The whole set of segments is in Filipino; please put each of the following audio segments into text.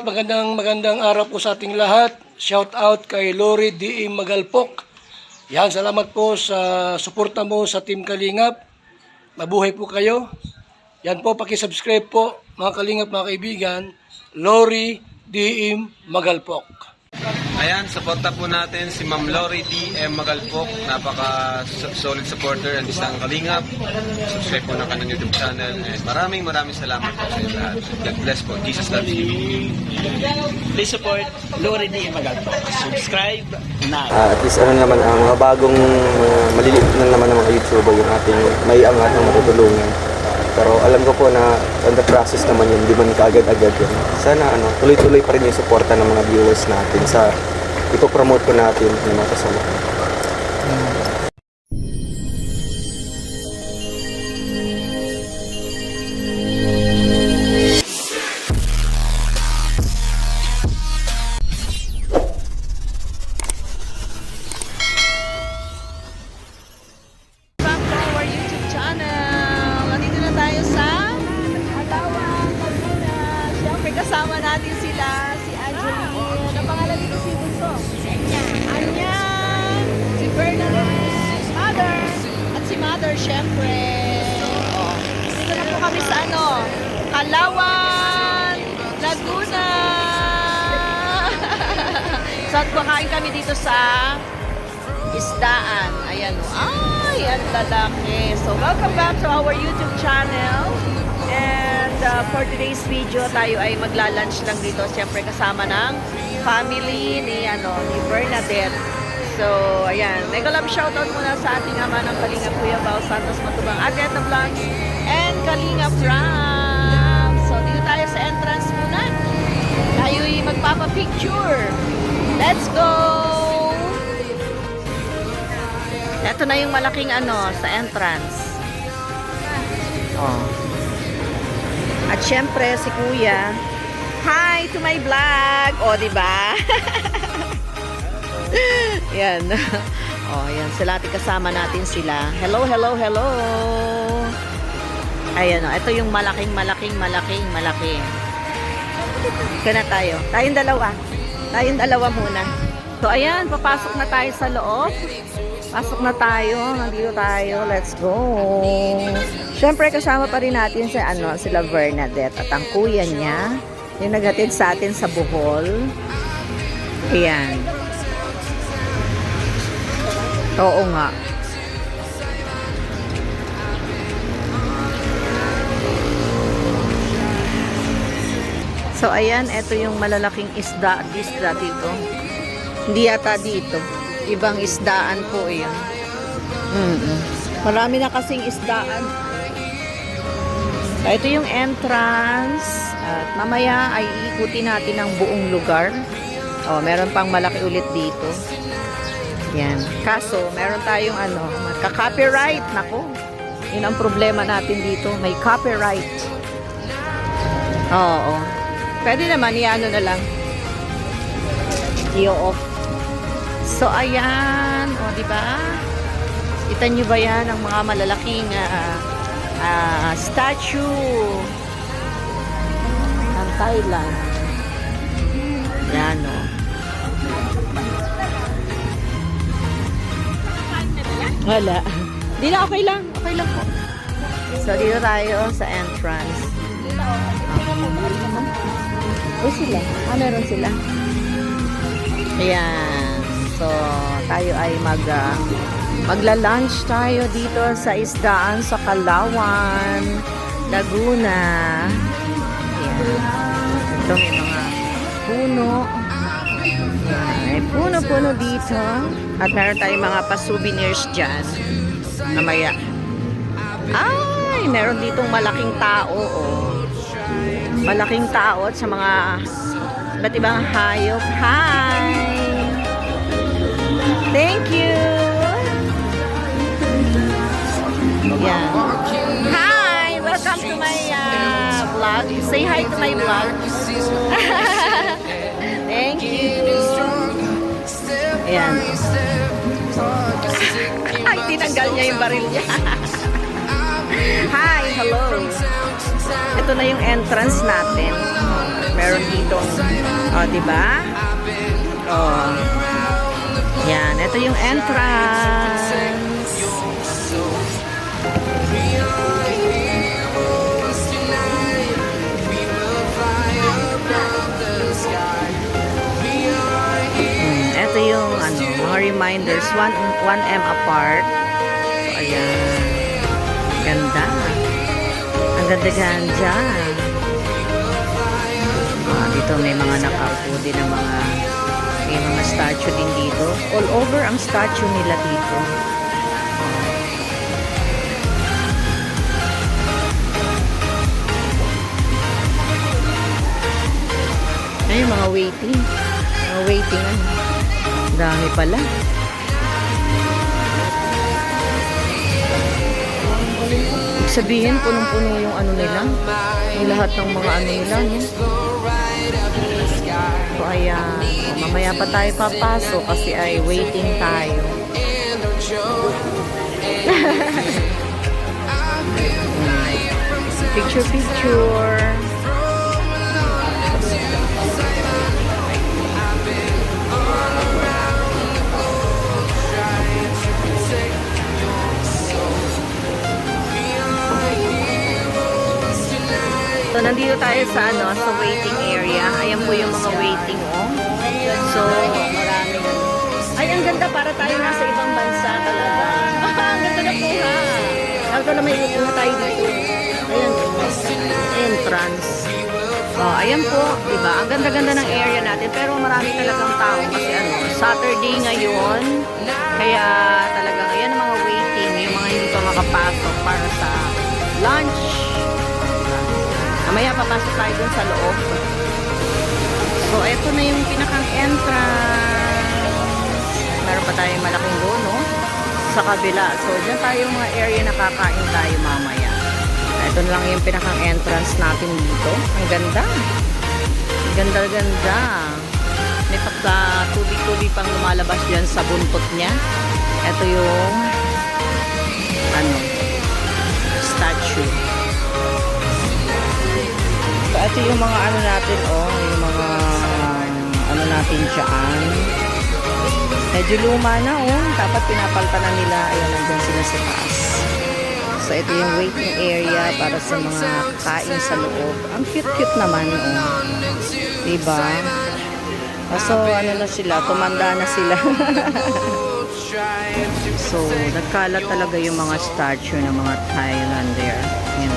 Magandang araw po sa ating lahat. Shout out kay Lori D. Magalpok. Yan, salamat po sa suporta mo sa Team Kalingap. Mabuhay po kayo. Yan po, paki-subscribe po mga Kalingap, mga kaibigan. Lori D. Magalpok. Ayan, suporta po natin si Ma'am Lori D.M. Magalpok. Napaka-solid supporter ng isang Kalingap. Subscribe po ng kanyang YouTube channel. And maraming salamat po sa inyo lahat. God bless po. Jesus loves you. Please support Lori D.M. Magalpok. Subscribe now. At least naman, ang mga bagong maliliit na naman ng mga YouTuber yung ating may angat na matutulungan. Pero alam ko po na on the process naman yun, di man kaagad-agad yun. Sana tuloy-tuloy pa rin yung suporta ng mga viewers natin sa ipopromote ko natin yung mga kasama. Kasama natin sila, si Angeline, ang pangalan nito si Bunso? Anya, si Bernadette, si Mother, at si Mother, syempre. Oh. Dito na po kami sa Kalawan, Laguna. So, at kakain kami dito sa isdaan. Ayan o. Ay, ang lalaki. So, welcome back to our YouTube channel. And for today's video, tayo ay magla-lunch lang dito. Siyempre kasama ng family ni Bernadette. So, ayan. Mega love shoutout muna sa ating ama ng Kalingap Kuya Bao Santos Matubang, Ate Edna Vlogs, and Kalingap Ram. So, dito tayo sa entrance muna. Tayo ay magpapapicture. Let's go! Ito na yung malaking sa entrance. Oh. At syempre si Kuya, hi to my vlog. O, di ba? Yan. Oh, yan sila, kasama natin sila. Hello. Ayan, ito yung malaking. Kana tayo. Tayong dalawa muna. So, ayan, papasok na tayo sa loob. Pasok na tayo. Nandito tayo. Let's go. Siyempre, kasama pa rin natin sila Bernadette at ang kuya niya. Yung naghatid sa atin sa Bohol. Ayan. Oo nga. So, ayan. Ito yung malalaking isda dito. Hindi yata dito. Ibang isdaan po yun. Marami na kasing isdaan. So, ito yung entrance. At mamaya ay iikutin natin ang buong lugar. Oh, meron pang malaki ulit dito. Yan. Kaso, meron tayong magka-copyright. Nako. Yun ang problema natin dito. May copyright. Oo. Pwede naman, na lang. I-off. So, ayan. O, diba? Kita nyo ba yan? Ang mga malalaking statue ng Thailand. Yan, o. Wala. Hindi na, okay lang. Okay lang po. So, dito tayo sa entrance. Sila. Meron sila. Ayan. So, tayo ay magla-lunch tayo dito sa isdaan sa Kalawan, Laguna. Ayan. Ito may mga puno. Ayan. May puno-puno dito. At meron tayong mga pa-souvenirs dyan. Namaya. Ay, meron ditong malaking tao. Oh. Malaking tao at sa mga iba't ibang hayop. Hi! Thank you! Yeah. Hi! Welcome to my vlog. Say hi to my vlog. Thank you! Ayan. Ay, tinanggal niya yung baril niya. Hi! Hello! Ito na yung entrance natin. Meron meron dito. O, diba? O. Yan. Ito yung entrance. Ito yung ano, mga reminders. 1M apart. So, ayan. Ganda. Ang ganda-ganda. Dito may mga nakaupo din ng may mga statue din dito. All over ang statue nila dito. Ay, mga waiting. Mga waiting ano. Dami pala. Ibig sabihin, punong-puno yung ano nila. Yung lahat ng mga ano nila, no? So, ayan. O, mamaya pa tayo papasok kasi ay waiting tayo. Picture. So, nandito tayo sa sa waiting area. Ayan po yung mga waiting, oh. So, maraming ay, ang ganda para tayo nasa ibang bansa talaga. Ang ganda na po ha. Ito na may na tayo dito. Ayan, entrance. Oh, ayan po, diba? Ang ganda-ganda ng area natin. Pero marami talagang tao kasi Saturday ngayon. Kaya talagang, ayan ang mga waiting. Yung mga hindi pa makapasok para sa lunch. Mamaya papasok tayo dun sa loob. So, ito na yung pinakang entrance. Meron pa tayong malaking doon, no? Sa kabila. So, dyan tayo mga area na kakain tayo mamaya. Ito na lang yung pinakang entrance natin dito. Ang ganda. Ang ganda-ganda. May pagka-tubig-tubig pang lumalabas dyan sa buntot niya. Ito yung statue. So, ito yung mga natin, yung mga natin dyan. Medyo luma na, dapat pinapalta na nila. Ayan, nandun sila sa taas. So, ito yung waiting area para sa mga kain sa loob. Ang cute-cute naman, diba? So, na sila, tumanda na sila. So, nagkalat talaga yung mga statue ng mga Thailander. Ayan.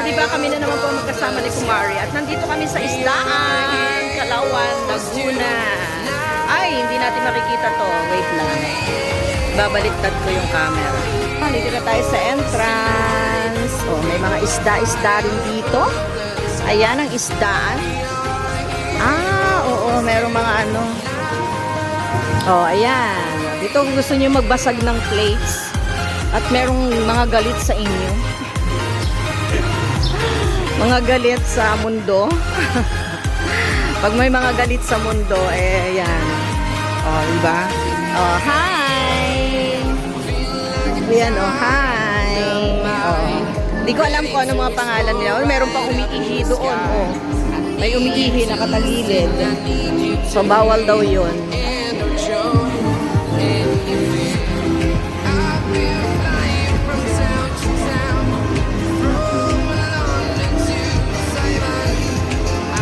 Diba kami na naman po magkasama ni Kumari at nandito kami sa Isdaan, Kalawan, Laguna. Ay, hindi natin makikita to. Wait lang. Babaliktad ko yung camera. Dito na tayo sa entrance. May mga isda-isda rin dito. Ayan ang isdaan. Oo, merong mga ayan. Dito kung gusto niyo magbasag ng plates at merong mga galit sa inyo. Mga galit sa mundo. Pag may mga galit sa mundo, yan. Diba? Hi! Ayan, hi! Hindi ko alam kung ano mga pangalan nila. Meron pang umiihi doon, May umiihi na katagilid. So, bawal daw yun.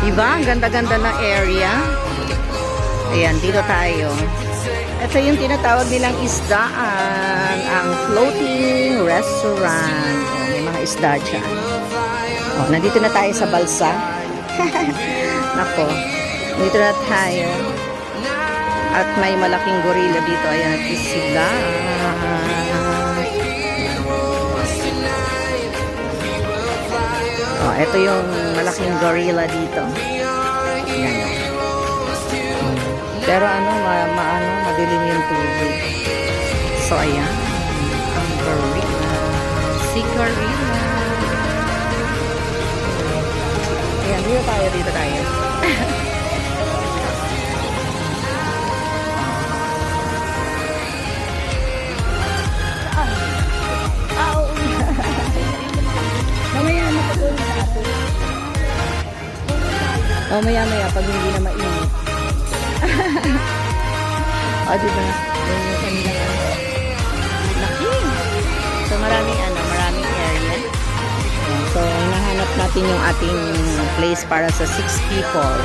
Diba? Ang ganda-ganda ng area. Ayan, dito tayo. Ito yung tinatawag nilang isdaan. Ang floating restaurant. May mga isda dyan. Nandito na tayo sa balsa. Nako. Dito na tayo. At may malaking gorilla dito. Ayan, sila. Oh, ito yung malaking gorilla dito. Ayan. Pero ano, madilim yung tubig. So, ayan. Ang gorilla. Si gorilla. Ayan, dito tayo. Mamaya na pag-uwi sa atin. O, maya-maya pag hindi na mainit. O, diba? Yan yung kanina. Laki. So, maraming area. Ayan. So, hinahanap natin yung ating place para sa 6 people.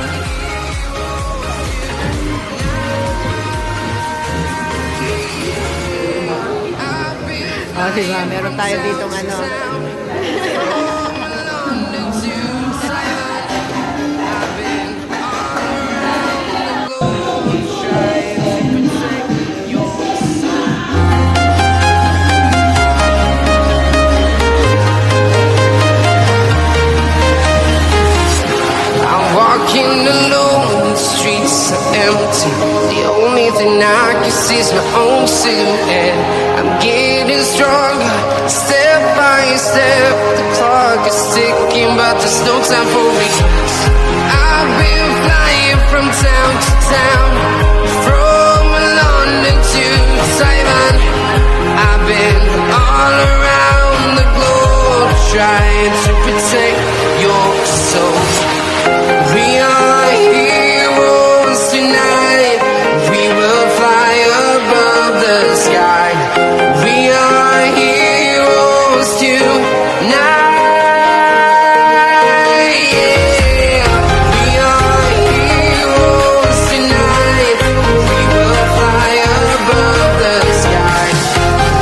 O, diba? Meron tayo ditong ano. Walking alone, the streets are empty. The only thing I can see is my own silhouette. I'm getting stronger, step by step. The clock is ticking, but there's no time for me. I've been flying from town to town, from London to Taiwan. I've been all around the globe, trying to protect your soul. We are heroes tonight. We will fly above the sky. We are heroes tonight. Yeah. We are heroes tonight. We will fly above the sky.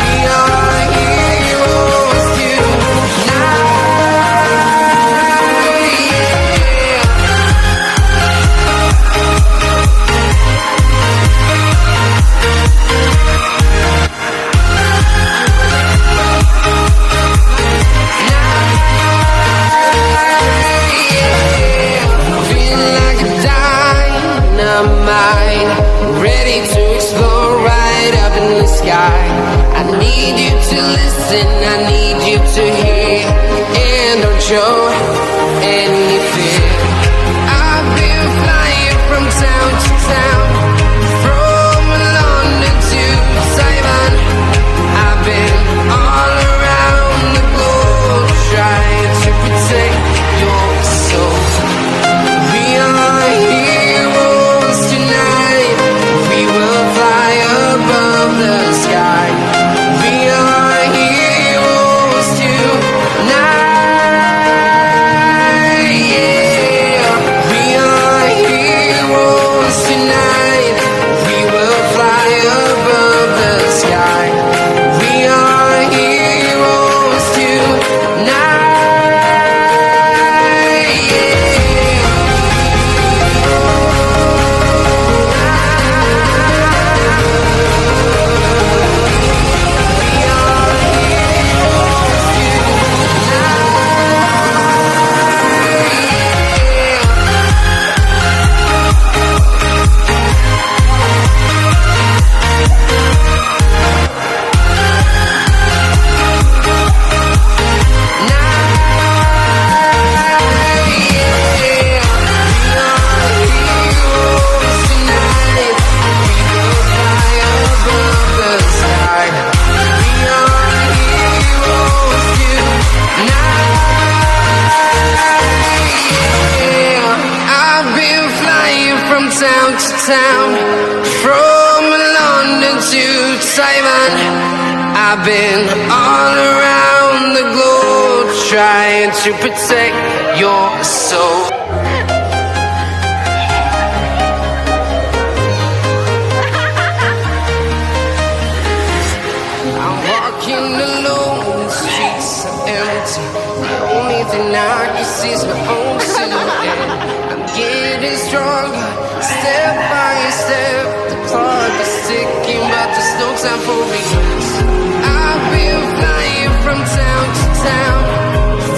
We are heroes tonight. Ready to explore right up in the sky. I need you to listen, I need you to hear, and don't show any fear. I've been flying from town to town, from London to Taiwan. I've been all around the globe, trying to protect your soul. We are heroes tonight. We will fly above the sky. We are heroes tonight. Yeah. We are heroes tonight. We will fly above the sky. We are heroes tonight. Town to town, from London to Taiwan. I've been all around the globe, trying to protect your soul. I'm walking alone, the streets are empty. The only thing I can see is my own silhouette. I'm getting stronger, step by step. The clock time for regrets. I've been flying from town to town,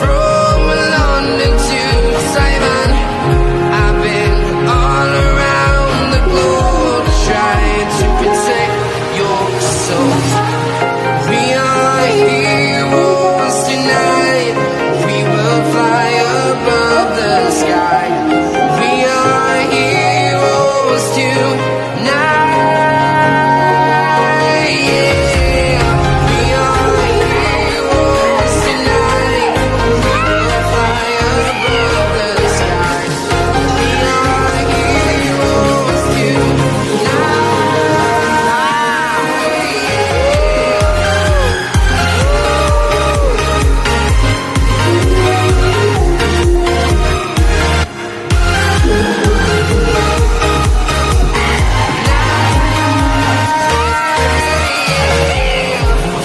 from London to Taiwan. I've been all around the globe trying to protect your soul. We are heroes tonight. We will fly above the sky. We are heroes tonight. Yeah. We are heroes tonight. We will fly above the sky. We are heroes tonight.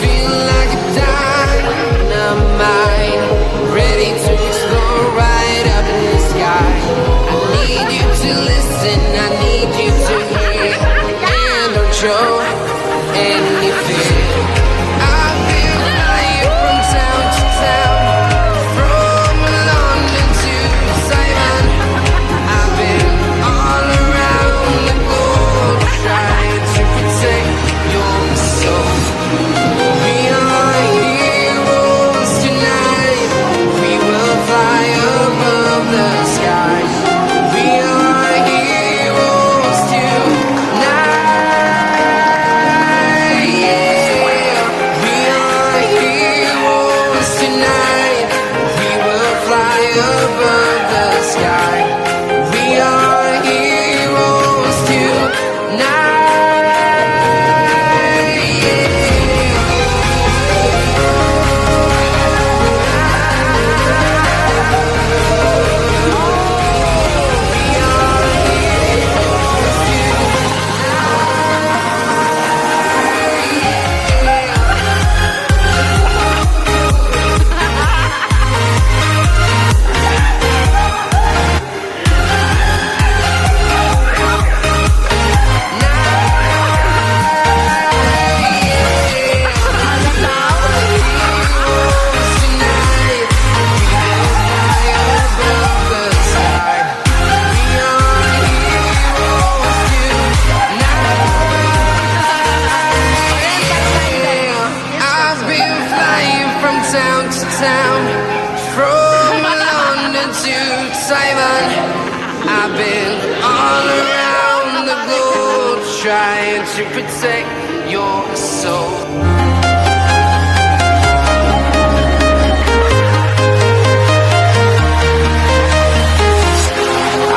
Feel like a dynamite, ready to explode right up in the sky. I need you to listen, I need you to hear, and don't show any fear. I've been flying from town to town, from London to Taiwan. I've been all around the globe trying to protect your soul. We are heroes tonight. We will fly above the sky. We are heroes tonight. Yeah. We are heroes tonight. We will fly above the sky. We are heroes tonight. Yeah. I've been flying from town to town, from London to Taiwan. I've been all around the globe trying to protect your soul.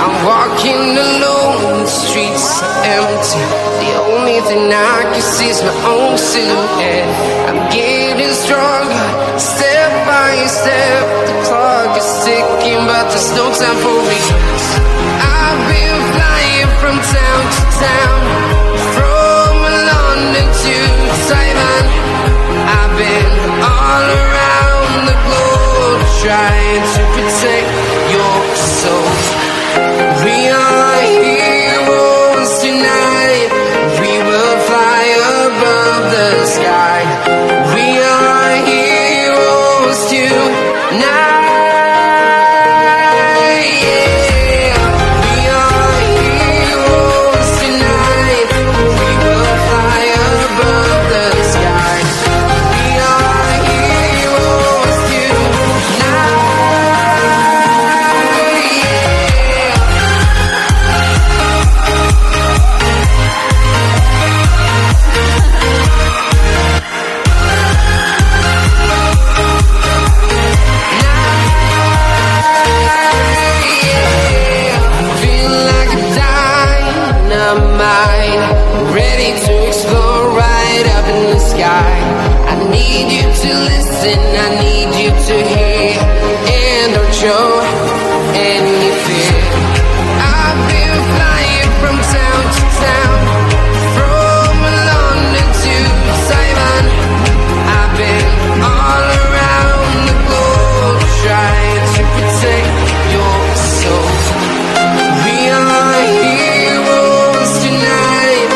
I'm walking alone, the streets are empty. The only thing I can see is my own silhouette. I'm getting stronger, step by step. The clock is ticking, but there's no time for regrets. I've been flying from town to town, from London to Taiwan. I've been all around the globe trying to protect your soul. We are heroes tonight. We will fly above the sky. We are heroes tonight. Yeah. We are heroes tonight. We will fly above the sky. We are heroes tonight. Feel like a dynamite, ready to explode right up in the sky. I need you to listen, I need you to hear, and don't show any fear. I've been flying from town to town, from London to Taiwan. I've been all around the globe trying to protect your soul. We are heroes tonight.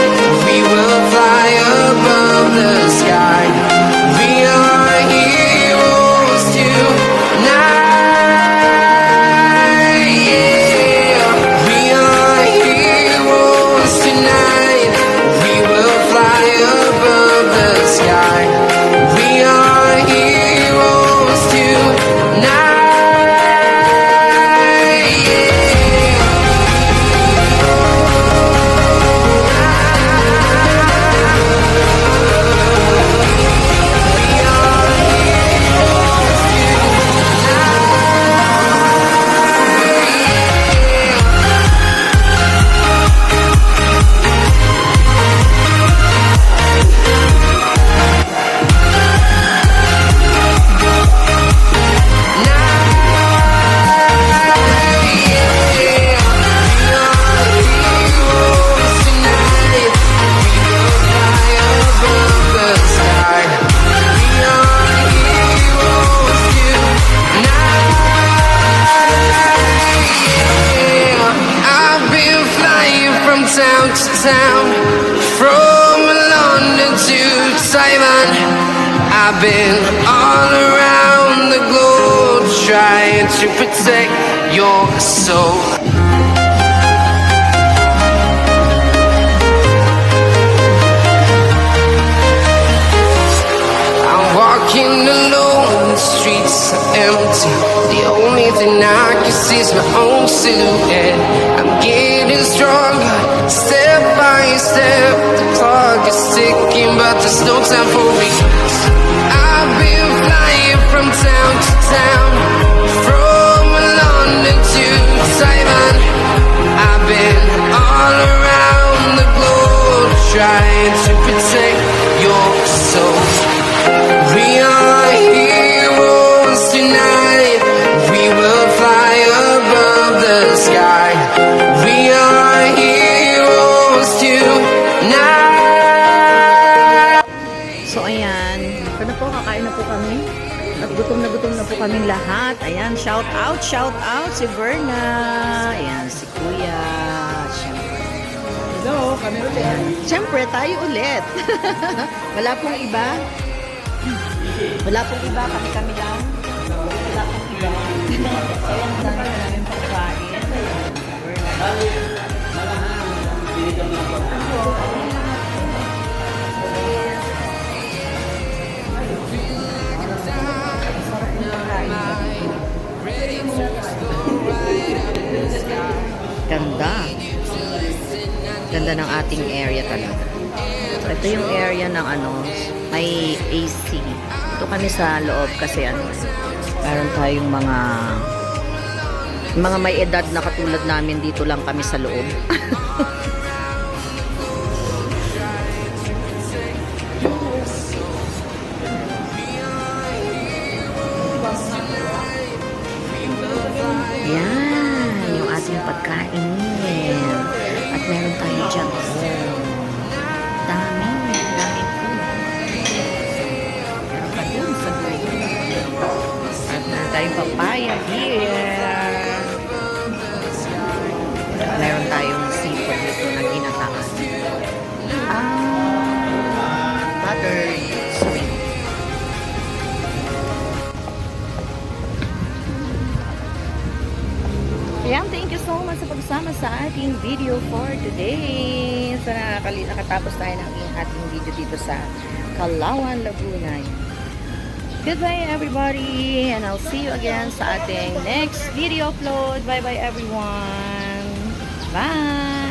We will fly above Taiwan. I've been all around the globe trying to protect your soul. I'm walking alone, the streets are empty. The only thing I can see is my own silhouette. I'm getting stronger, step by step. The clock is ticking, but there's no time for regrets. I've been flying from town to town, from London to Taiwan. I've been all around the globe trying to protect your soul. We are heroes tonight. We will fly above the sky. We are heroes tonight. So ayan, ito na po, kakain na po kami. At gutom na po kaming lahat. Ayan, shout out si Verna. Ayan, si Kuya. Siyempre. Hello, kami ulit. Ayan. Siyempre, tayo ulit. Wala pong iba. Wala pong iba, kami lang. Wala pong iba. Ayan, dami namin pagkain. Ganda. Ganda ng ating area talaga. So, ito yung area ng may AC. Ito kami sa loob kasi meron tayong mga may edad na katulad namin, dito lang kami sa loob. Yan, yung ating pagkain. At meron tayo dyan. Daming food. Meron pa dun sa dulo. At meron tayong papaya here. Meron tayong seafood dito na ginataan. Buttered shrimp. Ayan, thank you so much sa pagsama sa ating video for today. Sana nakatapos tayo ng ating video dito sa Calauan, Laguna. Goodbye everybody, and I'll see you again sa ating next video upload. Bye bye everyone. Bye!